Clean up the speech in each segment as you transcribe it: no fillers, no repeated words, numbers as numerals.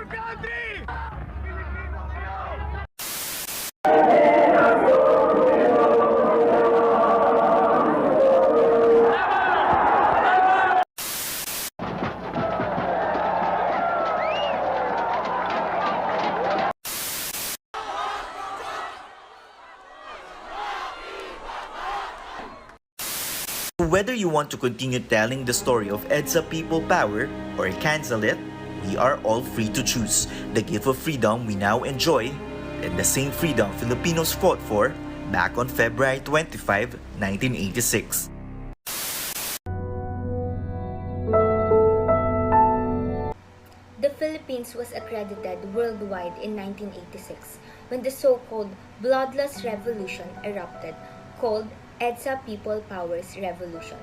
country! Whether you want to continue telling the story of EDSA People Power or cancel it, we are all free to choose the gift of freedom we now enjoy and the same freedom Filipinos fought for back on February 25, 1986. The Philippines was accredited worldwide in 1986 when the so-called Bloodless Revolution erupted, called EDSA People Powers Revolution.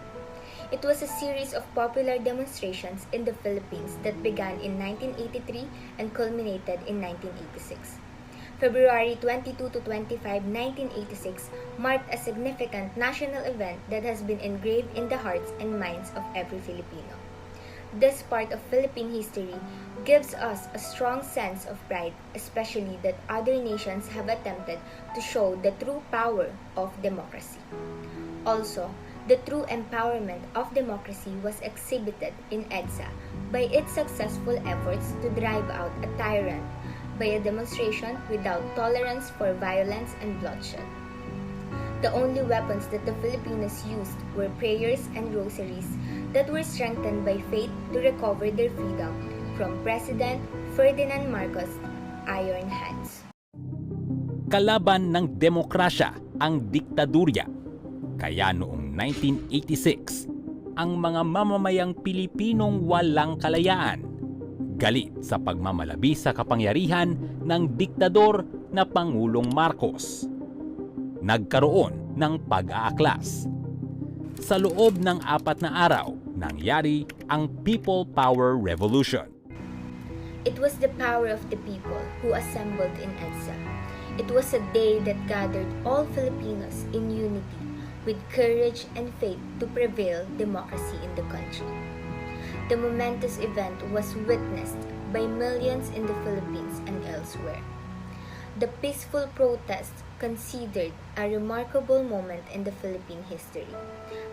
It was a series of popular demonstrations in the Philippines that began in 1983 and culminated in 1986. February 22 to 25, 1986 marked a significant national event that has been engraved in the hearts and minds of every Filipino. This part of Philippine history gives us a strong sense of pride, especially that other nations have attempted to show the true power of democracy. Also, the true empowerment of democracy was exhibited in EDSA by its successful efforts to drive out a tyrant by a demonstration without tolerance for violence and bloodshed. The only weapons that the Filipinos used were prayers and rosaries that were strengthened by faith to recover their freedom from President Ferdinand Marcos' iron hands. Kalaban ng demokrasya ang diktadurya. Kaya noong 1986, ang mga mamamayang Pilipinong walang kalayaan, galit sa pagmamalabi sa kapangyarihan ng diktador na Pangulong Marcos, nagkaroon ng pag-aaklas. Sa loob ng 4 na araw, nangyari ang People Power Revolution. It was the power of the people who assembled in EDSA. It was a day that gathered all Filipinos in unity with courage and faith to prevail democracy in the country. The momentous event was witnessed by millions in the Philippines and elsewhere. The peaceful protests, considered a remarkable moment in the Philippine history,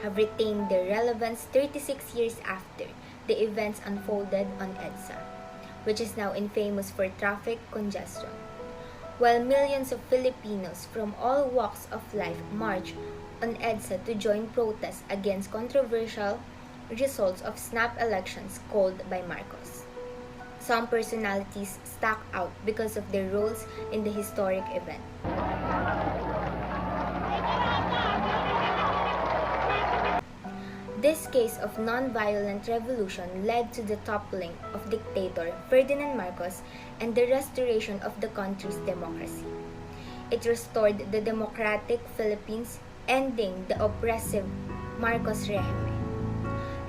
have retained their relevance 36 years after the events unfolded on EDSA, which is now infamous for traffic congestion. While millions of Filipinos from all walks of life march on EDSA to join protests against controversial results of snap elections called by Marcos. Some personalities stuck out because of their roles in the historic event. This case of non-violent revolution led to the toppling of dictator Ferdinand Marcos and the restoration of the country's democracy. It restored the democratic Philippines, ending the oppressive Marcos regime.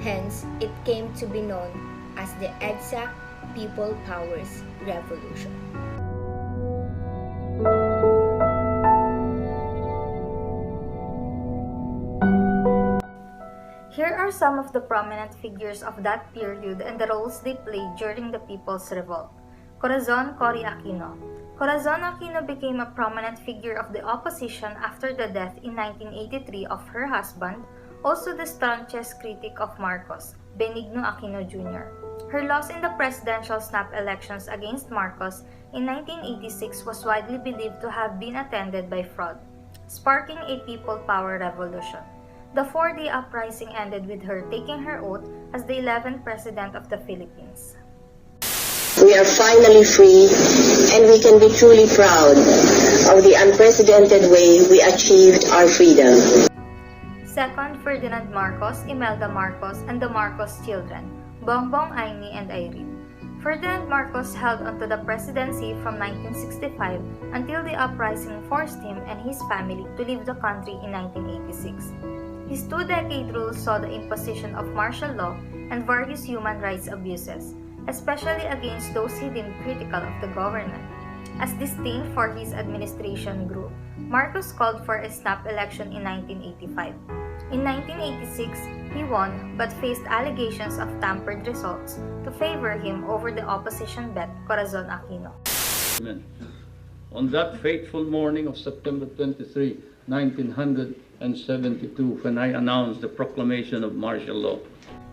Hence, it came to be known as the EDSA People Powers Revolution. Here are some of the prominent figures of that period and the roles they played during the People's Revolt. Corazon Cory Aquino. Corazon Aquino became a prominent figure of the opposition after the death in 1983 of her husband, also the staunchest critic of Marcos, Benigno Aquino Jr. Her loss in the presidential snap elections against Marcos in 1986 was widely believed to have been attended by fraud, sparking a people power revolution. The 4-day uprising ended with her taking her oath as the 11th President of the Philippines. We are finally free, and we can be truly proud of the unprecedented way we achieved our freedom. Second, Ferdinand Marcos, Imelda Marcos, and the Marcos children, Bongbong, Aimee, and Irene. Ferdinand Marcos held onto the presidency from 1965 until the uprising forced him and his family to leave the country in 1986. His 2-decade rule saw the imposition of martial law and various human rights abuses, especially against those he deemed critical of the government. As disdain for his administration grew, Marcos called for a snap election in 1985. In 1986, He won, but faced allegations of tampered results to favor him over the opposition bet Corazon Aquino. On that fateful morning of September 23, 1972, when I announced the proclamation of martial law,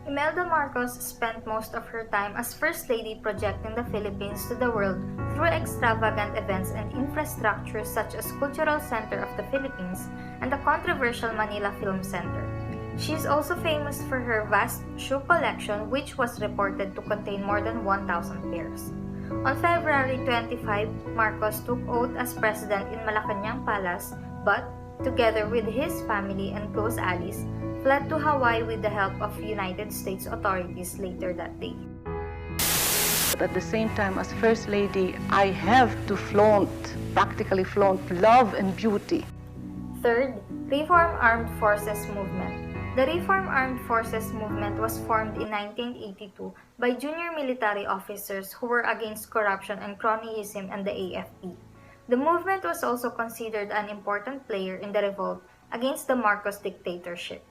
Imelda Marcos spent most of her time as First Lady projecting the Philippines to the world through extravagant events and infrastructure such as Cultural Center of the Philippines and the controversial Manila Film Center. She is also famous for her vast shoe collection, which was reported to contain more than 1,000 pairs. On February 25, Marcos took oath as president in Malacañang Palace, but, together with his family and close allies, fled to Hawaii with the help of United States authorities later that day. But at the same time, as First Lady, I have to practically flaunt love and beauty. Third, Reform Armed Forces Movement. The Reform Armed Forces Movement was formed in 1982 by junior military officers who were against corruption and cronyism and the AFP. The movement was also considered an important player in the revolt against the Marcos dictatorship.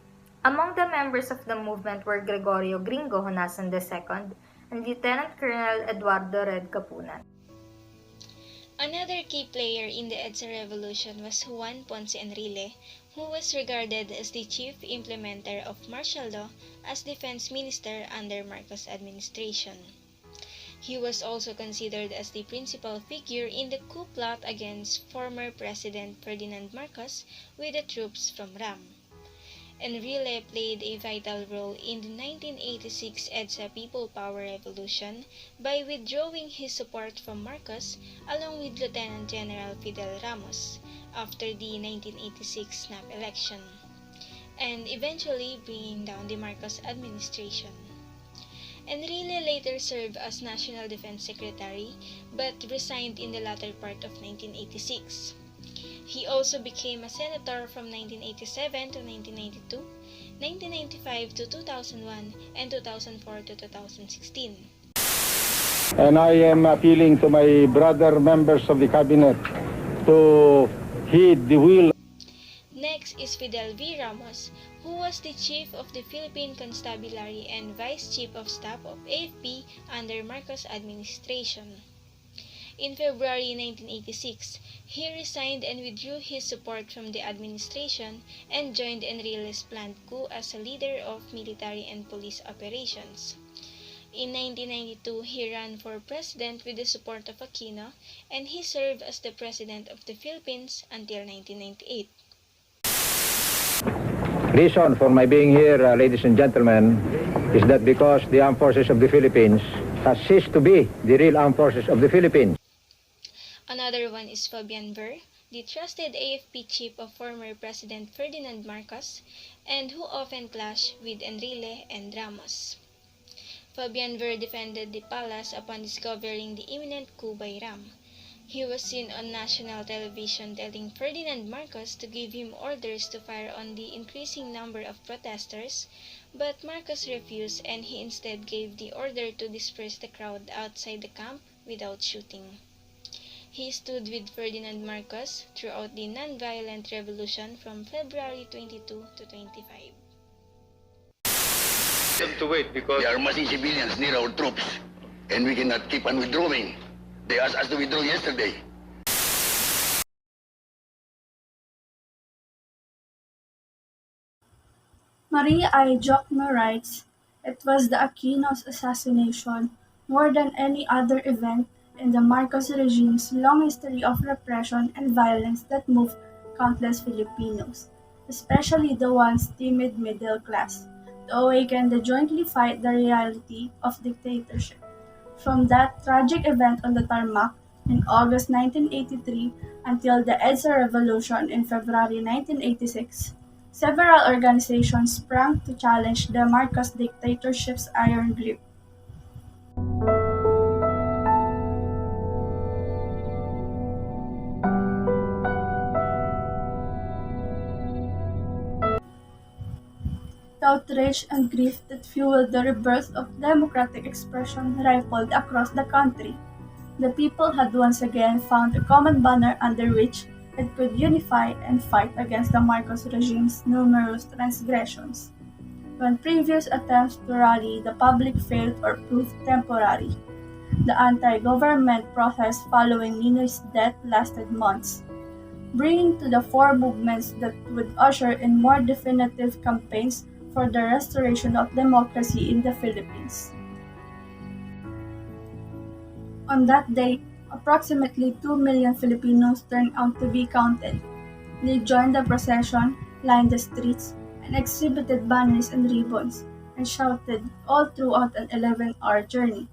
Among the members of the movement were Gregorio Gringo Honasan II and Lieutenant Colonel Eduardo Red Capunan. Another key player in the EDSA revolution was Juan Ponce Enrile, who was regarded as the chief implementer of martial law as defense minister under Marcos administration. He was also considered as the principal figure in the coup plot against former President Ferdinand Marcos with the troops from RAM. Enrile played a vital role in the 1986 EDSA People Power Revolution by withdrawing his support from Marcos along with Lieutenant General Fidel Ramos after the 1986 snap election, and eventually bringing down the Marcos administration. Enrile later served as National Defense Secretary but resigned in the latter part of 1986. He also became a senator from 1987 to 1992, 1995 to 2001, and 2004 to 2016. And I am appealing to my brother members of the cabinet to heed the will. Next is Fidel V. Ramos, who was the chief of the Philippine Constabulary and vice chief of staff of AFP under Marcos administration. In February 1986, he resigned and withdrew his support from the administration and joined Enrile's planned coup as a leader of military and police operations. In 1992, he ran for president with the support of Aquino, and he served as the president of the Philippines until 1998. Reason for my being here, ladies and gentlemen, is that because the armed forces of the Philippines has ceased to be the real armed forces of the Philippines. Another one is Fabian Ver, the trusted AFP chief of former President Ferdinand Marcos, and who often clashed with Enrile and Ramos. Fabian Ver defended the palace upon discovering the imminent coup by Ram. He was seen on national television telling Ferdinand Marcos to give him orders to fire on the increasing number of protesters, but Marcos refused and he instead gave the order to disperse the crowd outside the camp without shooting. He stood with Ferdinand Marcos throughout the non-violent revolution from February 22 to 25. to wait because They are massing civilians near our troops, and we cannot keep on withdrawing. They asked us to withdraw yesterday. Maria I. Jokno writes, "It was the Aquino's assassination, more than any other event in the Marcos regime's long history of repression and violence that moved countless Filipinos, especially the once timid middle class, to awaken to jointly fight the reality of dictatorship. From that tragic event on the tarmac in August 1983 until the EDSA Revolution in February 1986, several organizations sprang to challenge the Marcos dictatorship's iron grip. The outrage and grief that fueled the rebirth of democratic expression rippled across the country. The people had once again found a common banner under which it could unify and fight against the Marcos regime's numerous transgressions. When previous attempts to rally the public failed or proved temporary, the anti-government protest following Ninoy's death lasted months, bringing to the fore movements that would usher in more definitive campaigns for the restoration of democracy in the Philippines. On that day, approximately 2 million Filipinos turned out to be counted. They joined the procession, lined the streets, and exhibited banners and ribbons, and shouted all throughout an 11-hour journey.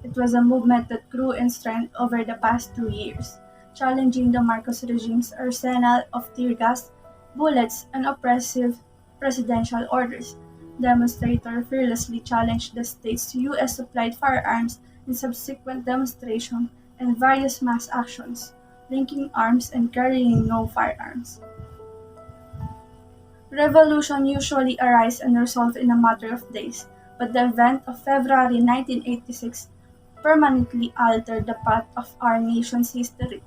It was a movement that grew in strength over the past 2 years, challenging the Marcos regime's arsenal of tear gas, bullets, and oppressive presidential orders. Demonstrators fearlessly challenged the state's U.S.-supplied firearms in subsequent demonstrations and various mass actions, linking arms and carrying no firearms. Revolution usually arises and resolve in a matter of days, but the event of February 1986 permanently altered the path of our nation's history,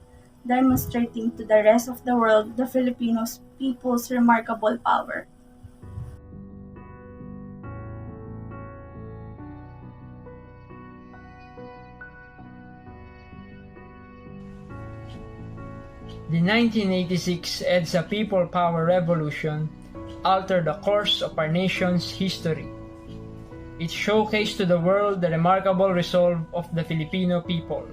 demonstrating to the rest of the world the Filipino people's remarkable power. The 1986 EDSA People Power Revolution altered the course of our nation's history. It showcased to the world the remarkable resolve of the Filipino people.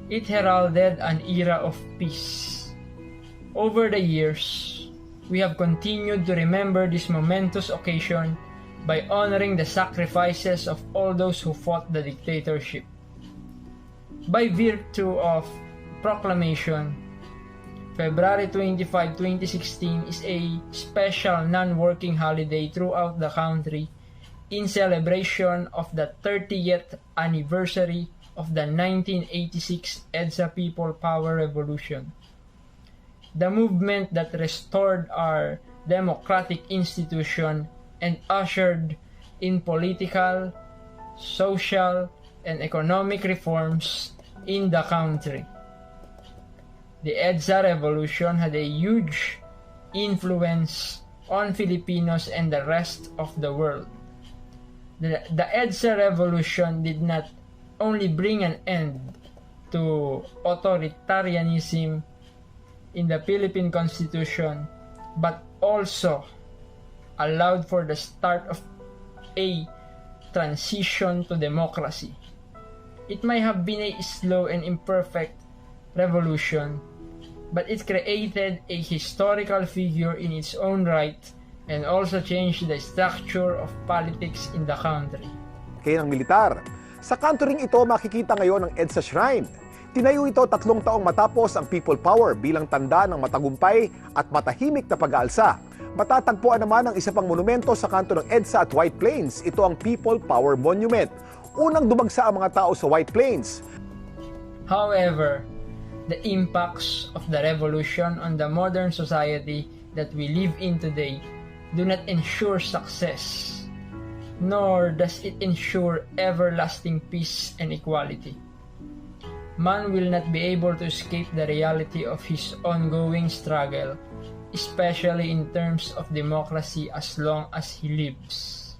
It heralded an era of peace. Over the years, we have continued to remember this momentous occasion by honoring the sacrifices of all those who fought the dictatorship. By virtue of proclamation, February 25, 2016 is a special non-working holiday throughout the country in celebration of the 30th anniversary of the 1986 EDSA People Power Revolution, the movement that restored our democratic institution and ushered in political, social, and economic reforms in the country. The EDSA Revolution had a huge influence on Filipinos and the rest of the world. The EDSA Revolution did not only bring an end to authoritarianism in the Philippine Constitution, but also allowed for the start of a transition to democracy. It may have been a slow and imperfect revolution, but it created a historical figure in its own right and also changed the structure of politics in the country. Kaya ng militar. Sa kanto ring ito makikita ngayon ang EDSA Shrine. Tinayo ito 3 taong matapos ang People Power bilang tanda ng matagumpay at matahimik na pag-aalsa. Matatagpuan naman ang isa pang monumento sa kanto ng EDSA at White Plains. Ito ang People Power Monument. Unang dumagsa ang mga tao sa White Plains. However, the impacts of the revolution on the modern society that we live in today do not ensure success, nor does it ensure everlasting peace and equality. Man will not be able to escape the reality of his ongoing struggle, especially in terms of democracy as long as he lives.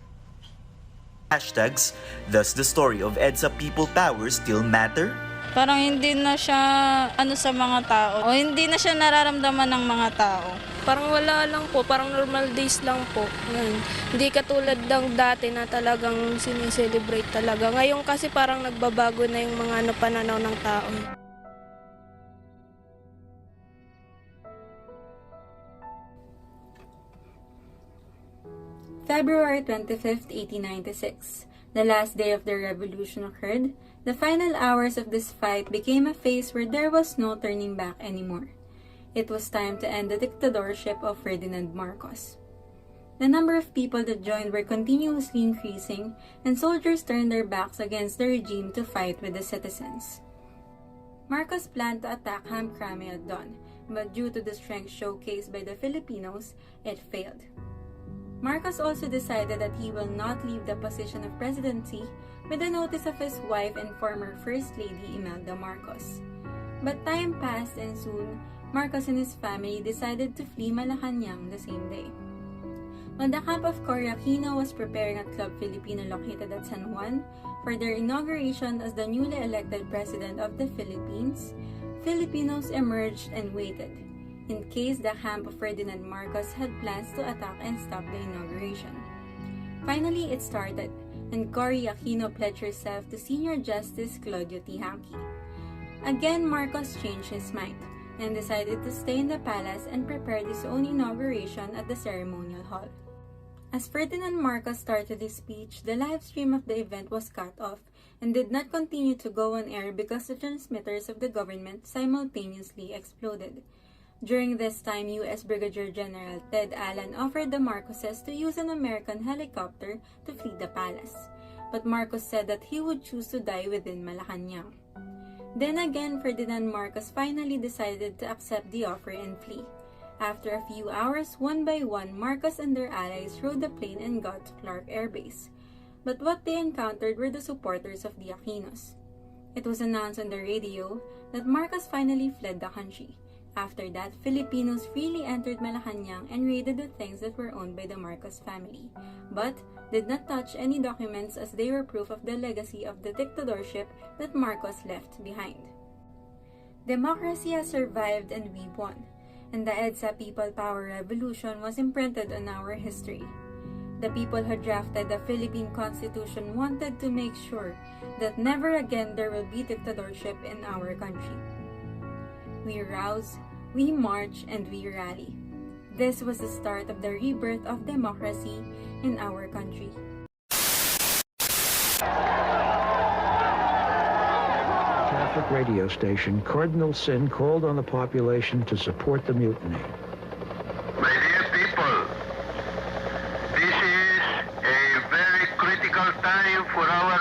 Hashtags, does the story of EDSA People Power still matter? Parang hindi na siya sa mga tao o hindi na siya nararamdaman ng mga tao. Parang wala lang po, parang normal days lang po. Hindi katulad ng dati na talagang sineselebrate talaga. Ngayon kasi parang nagbabago na yung mga pananaw ng tao. February 25, 1896, the last day of the revolution occurred. The final hours of this fight became a phase where there was no turning back anymore. It was time to end the dictatorship of Ferdinand Marcos. The number of people that joined were continuously increasing, and soldiers turned their backs against the regime to fight with the citizens. Marcos planned to attack Camp Crame at dawn, but due to the strength showcased by the Filipinos, it failed. Marcos also decided that he will not leave the position of presidency with the notice of his wife and former First Lady Imelda Marcos. But time passed and soon, Marcos and his family decided to flee Malacanang the same day. When the camp of Cory Aquino was preparing at Club Filipino located at San Juan for their inauguration as the newly elected President of the Philippines, Filipinos emerged and waited, in case the camp of Ferdinand Marcos had plans to attack and stop the inauguration. Finally, it started, and Cory Aquino pledged herself to Senior Justice Claudio Tihanki. Again, Marcos changed his mind and decided to stay in the palace and prepared his own inauguration at the ceremonial hall. As Ferdinand Marcos started his speech, the live stream of the event was cut off and did not continue to go on air because the transmitters of the government simultaneously exploded. During this time, U.S. Brigadier General Ted Allen offered the Marcoses to use an American helicopter to flee the palace, but Marcos said that he would choose to die within Malacanang. Then again, Ferdinand Marcos finally decided to accept the offer and flee. After a few hours, one by one, Marcos and their allies rode the plane and got to Clark Air Base. But what they encountered were the supporters of the Aquinos. It was announced on the radio that Marcos finally fled the country. After that, Filipinos freely entered Malacanang and raided the things that were owned by the Marcos family, but did not touch any documents as they were proof of the legacy of the dictatorship that Marcos left behind. Democracy has survived and we won, and the EDSA People Power Revolution was imprinted on our history. The people who drafted the Philippine Constitution wanted to make sure that never again there will be dictatorship in our country. We rouse, we march, and we rally. This was the start of the rebirth of democracy in our country. Catholic radio station Cardinal Sin called on the population to support the mutiny. My dear people, this is a very critical time for our